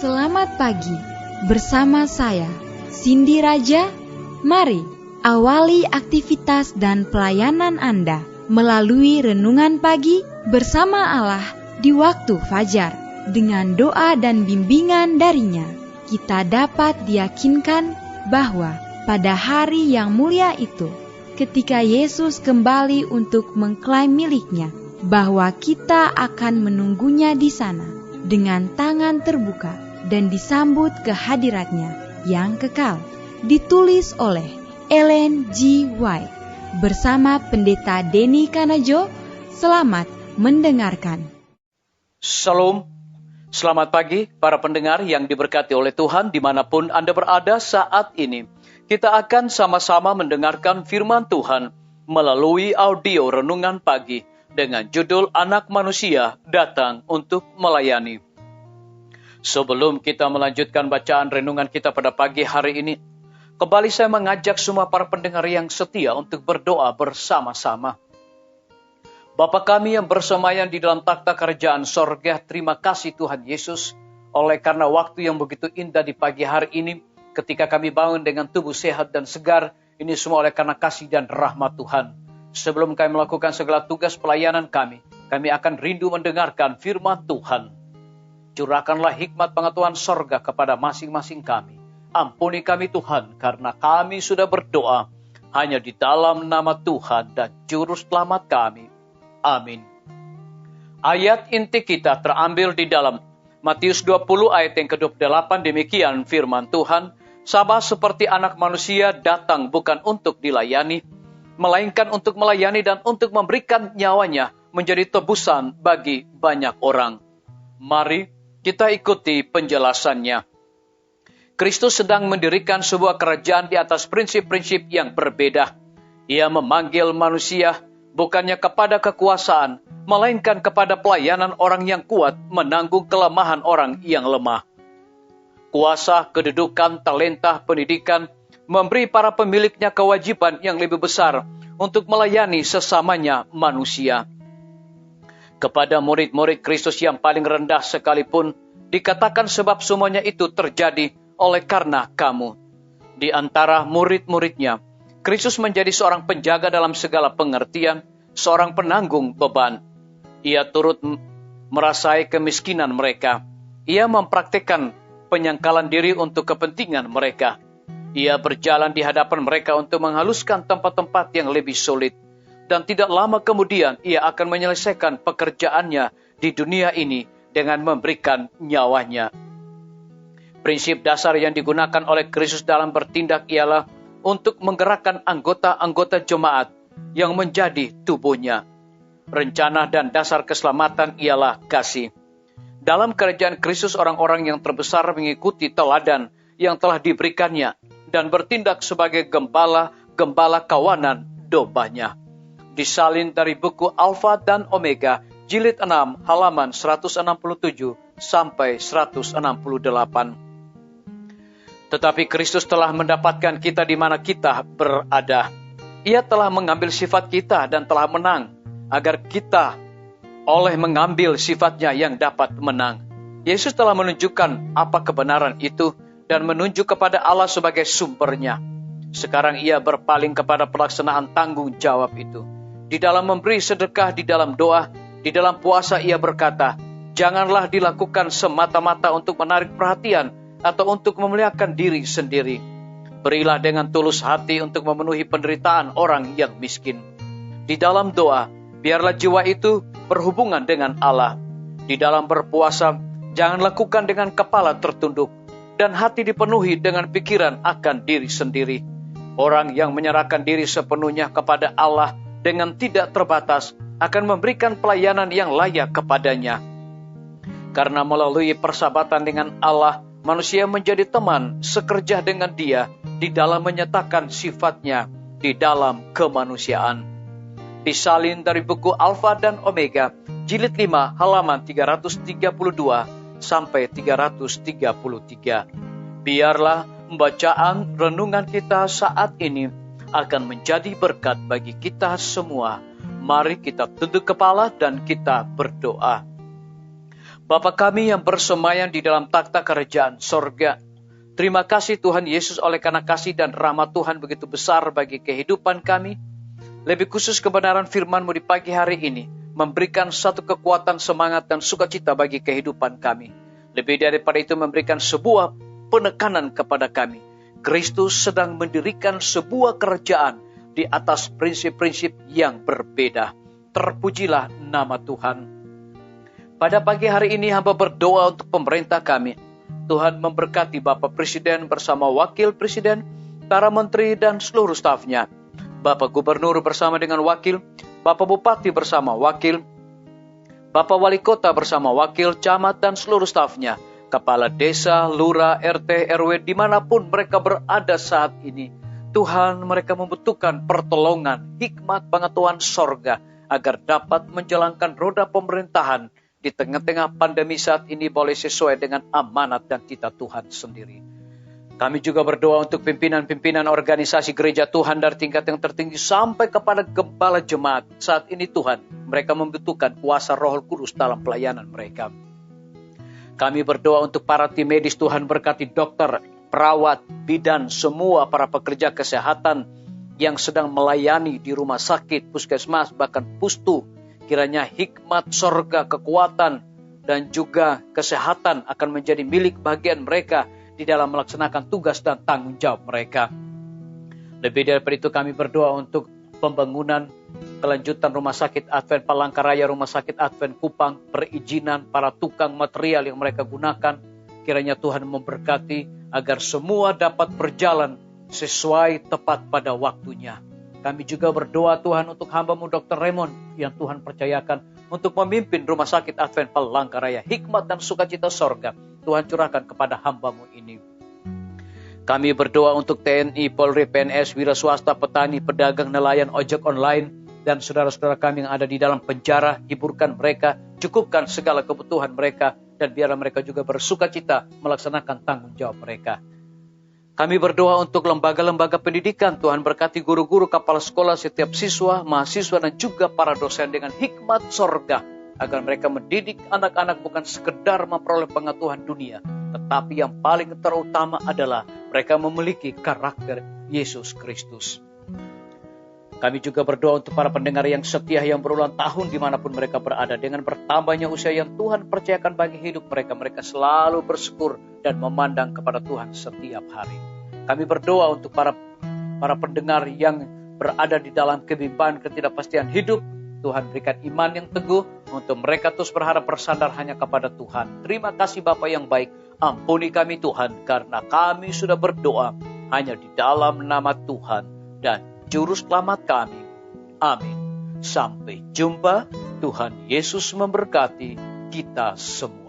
Selamat pagi, bersama saya, Cindy Raja. Mari awali aktivitas dan pelayanan Anda melalui renungan pagi bersama Allah di waktu fajar. Dengan doa dan bimbingan darinya, kita dapat diyakinkan bahwa pada hari yang mulia itu, ketika Yesus kembali untuk mengklaim miliknya, bahwa kita akan menunggunya di sana dengan tangan terbuka dan disambut ke hadiratnya yang kekal. Ditulis oleh Ellen G. White bersama Pendeta Denny Kanajo. Selamat mendengarkan. Shalom, selamat pagi para pendengar yang diberkati oleh Tuhan dimanapun Anda berada saat ini. Kita akan sama-sama mendengarkan firman Tuhan melalui audio renungan pagi dengan judul Anak Manusia Datang untuk Melayani. Sebelum kita melanjutkan bacaan renungan kita pada pagi hari ini, kembali saya mengajak semua para pendengar yang setia untuk berdoa bersama-sama. Bapa kami yang bersemayam di dalam takhta kerajaan sorga, terima kasih Tuhan Yesus, oleh karena waktu yang begitu indah di pagi hari ini, ketika kami bangun dengan tubuh sehat dan segar, ini semua oleh karena kasih dan rahmat Tuhan. Sebelum kami melakukan segala tugas pelayanan kami akan rindu mendengarkan firman Tuhan. Curahkanlah hikmat pengetahuan sorga kepada masing-masing kami. Ampuni kami Tuhan, karena kami sudah berdoa hanya di dalam nama Tuhan dan Juru Selamat kami. Amin. Ayat inti kita terambil di dalam Matius 20 ayat yang ke-28, demikian firman Tuhan. Sama seperti anak manusia datang bukan untuk dilayani, melainkan untuk melayani dan untuk memberikan nyawanya menjadi tebusan bagi banyak orang. Mari kita ikuti penjelasannya. Kristus sedang mendirikan sebuah kerajaan di atas prinsip-prinsip yang berbeda. Ia memanggil manusia bukannya kepada kekuasaan, melainkan kepada pelayanan orang yang kuat menanggung kelemahan orang yang lemah. Kuasa, kedudukan, talenta, pendidikan memberi para pemiliknya kewajiban yang lebih besar untuk melayani sesamanya manusia. Kepada murid-murid Kristus yang paling rendah sekalipun, dikatakan sebab semuanya itu terjadi oleh karena kamu. Di antara murid-muridnya, Kristus menjadi seorang penjaga dalam segala pengertian, seorang penanggung beban. Ia turut merasai kemiskinan mereka. Ia mempraktikkan penyangkalan diri untuk kepentingan mereka. Ia berjalan di hadapan mereka untuk menghaluskan tempat-tempat yang lebih sulit. Dan tidak lama kemudian ia akan menyelesaikan pekerjaannya di dunia ini dengan memberikan nyawanya. Prinsip dasar yang digunakan oleh Kristus dalam bertindak ialah untuk menggerakkan anggota-anggota jemaat yang menjadi tubuhnya. Rencana dan dasar keselamatan ialah kasih. Dalam kerajaan Kristus, orang-orang yang terbesar mengikuti teladan yang telah diberikannya dan bertindak sebagai gembala kawanan dombanya. Disalin dari buku Alfa dan Omega, jilid 6, halaman 167 sampai 168. Tetapi Kristus telah mendapatkan kita di mana kita berada. Ia telah mengambil sifat kita dan telah menang, agar kita oleh mengambil sifatnya yang dapat menang. Yesus telah menunjukkan apa kebenaran itu dan menunjuk kepada Allah sebagai sumbernya. Sekarang ia berpaling kepada pelaksanaan tanggung jawab itu. Di dalam memberi sedekah, di dalam doa, di dalam puasa ia berkata, janganlah dilakukan semata-mata untuk menarik perhatian atau untuk memuliakan diri sendiri. Berilah dengan tulus hati untuk memenuhi penderitaan orang yang miskin. Di dalam doa, biarlah jiwa itu berhubungan dengan Allah. Di dalam berpuasa, jangan lakukan dengan kepala tertunduk dan hati dipenuhi dengan pikiran akan diri sendiri. Orang yang menyerahkan diri sepenuhnya kepada Allah dengan tidak terbatas akan memberikan pelayanan yang layak kepadanya. Karena melalui persahabatan dengan Allah, manusia menjadi teman sekerja dengan Dia di dalam menyatakan sifatnya di dalam kemanusiaan. Disalin dari buku Alfa dan Omega, jilid 5, halaman 332 sampai 333. Biarlah bacaan renungan kita saat ini akan menjadi berkat bagi kita semua. Mari kita tunduk kepala dan kita berdoa. Bapa kami yang bersemayam di dalam takhta kerajaan sorga, terima kasih Tuhan Yesus oleh karena kasih dan rahmat Tuhan begitu besar bagi kehidupan kami. Lebih khusus kebenaran firman-Mu di pagi hari ini memberikan satu kekuatan, semangat, dan sukacita bagi kehidupan kami. Lebih daripada itu memberikan sebuah penekanan kepada kami. Kristus sedang mendirikan sebuah kerajaan di atas prinsip-prinsip yang berbeda. Terpujilah nama Tuhan. Pada pagi hari ini hamba berdoa untuk pemerintah kami. Tuhan memberkati Bapak Presiden bersama Wakil Presiden, para menteri dan seluruh stafnya. Bapak Gubernur bersama dengan wakil, Bapak Bupati bersama wakil, Bapak Wali Kota bersama wakil, camat dan seluruh stafnya, kepala desa, lurah, RT, RW, dimanapun mereka berada saat ini. Tuhan, mereka membutuhkan pertolongan, hikmat pengetahuan sorga, agar dapat menjalankan roda pemerintahan di tengah-tengah pandemi saat ini boleh sesuai dengan amanat dan cita Tuhan sendiri. Kami juga berdoa untuk pimpinan-pimpinan organisasi gereja Tuhan dari tingkat yang tertinggi sampai kepada gembala jemaat. Saat ini Tuhan, mereka membutuhkan kuasa Roh Kudus dalam pelayanan mereka. Kami berdoa untuk para tim medis, Tuhan berkati dokter, perawat, bidan, semua para pekerja kesehatan yang sedang melayani di rumah sakit, puskesmas, bahkan pustu. Kiranya hikmat sorga, kekuatan, dan juga kesehatan akan menjadi milik bagian mereka di dalam melaksanakan tugas dan tanggung jawab mereka. Lebih daripada itu kami berdoa untuk pembangunan kelanjutan Rumah Sakit Advent Palangkaraya, Rumah Sakit Advent Kupang, perizinan para tukang material yang mereka gunakan. Kiranya Tuhan memberkati agar semua dapat berjalan sesuai tepat pada waktunya. Kami juga berdoa Tuhan untuk hamba-Mu Dr. Raymond yang Tuhan percayakan untuk memimpin Rumah Sakit Advent Palangkaraya. Hikmat dan sukacita sorga Tuhan curahkan kepada hamba-Mu ini. Kami berdoa untuk TNI, Polri, PNS, wira swasta, petani, pedagang, nelayan, ojek online, dan saudara-saudara kami yang ada di dalam penjara. Hiburkan mereka, cukupkan segala kebutuhan mereka, dan biarlah mereka juga bersukacita melaksanakan tanggung jawab mereka. Kami berdoa untuk lembaga-lembaga pendidikan. Tuhan berkati guru-guru, kepala sekolah, setiap siswa, mahasiswa, dan juga para dosen dengan hikmat sorga, agar mereka mendidik anak-anak bukan sekedar memperoleh pengetahuan dunia, tetapi yang paling terutama adalah mereka memiliki karakter Yesus Kristus. Kami juga berdoa untuk para pendengar yang setia yang berulang tahun dimanapun mereka berada. Dengan bertambahnya usia yang Tuhan percayakan bagi hidup mereka, mereka selalu bersyukur dan memandang kepada Tuhan setiap hari. Kami berdoa untuk para pendengar yang berada di dalam kebimbangan, ketidakpastian hidup. Tuhan berikan iman yang teguh untuk mereka terus berharap bersandar hanya kepada Tuhan. Terima kasih Bapa yang baik. Ampuni kami Tuhan, karena kami sudah berdoa hanya di dalam nama Tuhan dan Juru Selamat kami. Amin. Sampai jumpa. Tuhan Yesus memberkati kita semua.